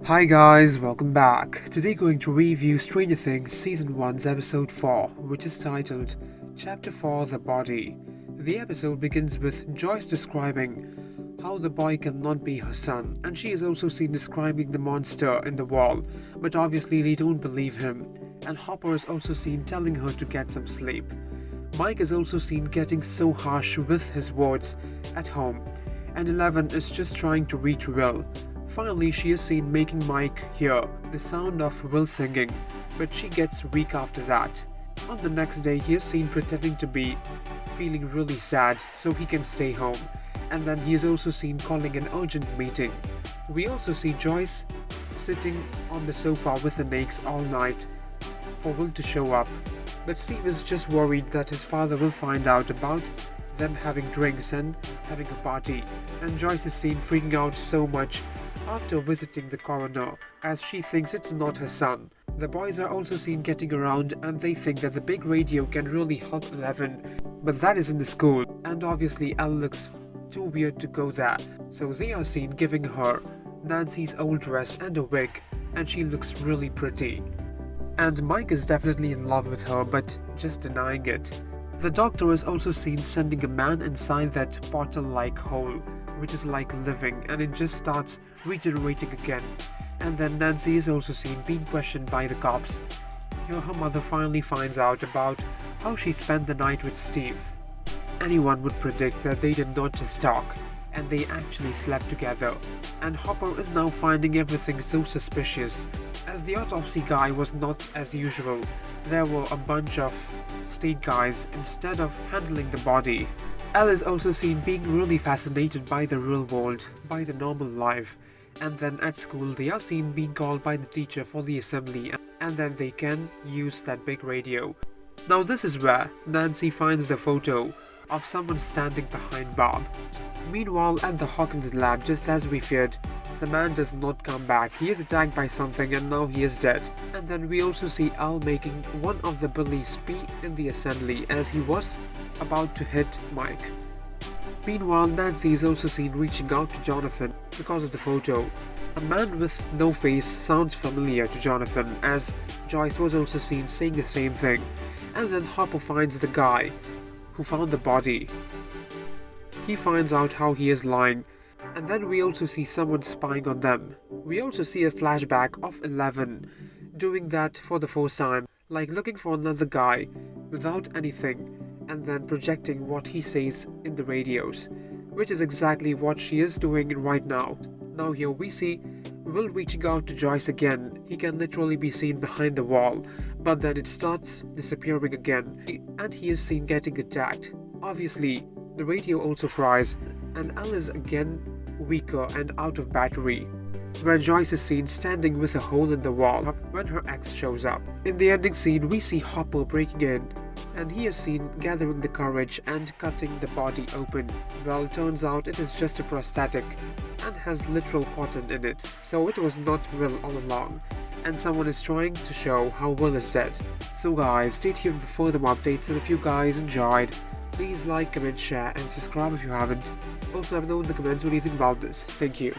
Hi guys, welcome back. Today going to review Stranger Things Season 1's Episode 4, which is titled Chapter 4 The Body. The episode begins with Joyce describing how the boy cannot be her son, and she is also seen describing the monster in the wall, but obviously they don't believe him, and Hopper is also seen telling her to get some sleep. Mike is also seen getting so harsh with his words at home, and Eleven is just trying to reach Will. Finally, she is seen making Mike hear the sound of Will singing, but she gets weak after that. On the next day, he is seen pretending to be feeling really sad so he can stay home, and then he is also seen calling an urgent meeting. We also see Joyce sitting on the sofa with the eggs all night for Will to show up, but Steve is just worried that his father will find out about them having drinks and having a party, and Joyce is seen freaking out so much after visiting the coroner, as she thinks it's not her son. The boys are also seen getting around and they think that the big radio can really help Eleven, but that is in the school, and obviously Elle looks too weird to go there, so they are seen giving her Nancy's old dress and a wig, and she looks really pretty. And Mike is definitely in love with her, but just denying it. The doctor is also seen sending a man inside that portal-like hole, which is like living, and it just starts regenerating again. And then Nancy is also seen being questioned by the cops. Here her mother finally finds out about how she spent the night with Steve. Anyone would predict that they did not just talk, and they actually slept together. And Hopper is now finding everything so suspicious, as the autopsy guy was not as usual. There were a bunch of state guys instead of handling the body. Elle is also seen being really fascinated by the real world, by the normal life, and then at school they are seen being called by the teacher for the assembly, and then they can use that big radio. Now this is where Nancy finds the photo of someone standing behind Bob. Meanwhile, at the Hawkins lab, just as we feared, the man does not come back. He is attacked by something and now he is dead. And then we also see Al making one of the bullies pee in the assembly as he was about to hit Mike. Meanwhile, Nancy is also seen reaching out to Jonathan because of the photo. A man with no face sounds familiar to Jonathan, as Joyce was also seen saying the same thing. And then Hopper finds the guy who found the body. He finds out how he is lying, and then we also see someone spying on them. We also see a flashback of Eleven doing that for the first time, like looking for another guy without anything, and then projecting what he says in the radios, which is exactly what she is doing right now. Now here we see Will reaching out to Joyce again. He can literally be seen behind the wall, but then it starts disappearing again, and he is seen getting attacked. Obviously, the radio also fries, and Elle is again weaker and out of battery, where Joyce is seen standing with a hole in the wall when her ex shows up. In the ending scene, we see Hopper breaking in, and he is seen gathering the courage and cutting the body open. Well, turns out it is just a prosthetic and has literal cotton in it, so it was not Will all along, and someone is trying to show how Will is dead. So guys, stay tuned for further updates, and if you guys enjoyed, please like, comment, share and subscribe if you haven't. Also let me know in the comments what you think about this. Thank you.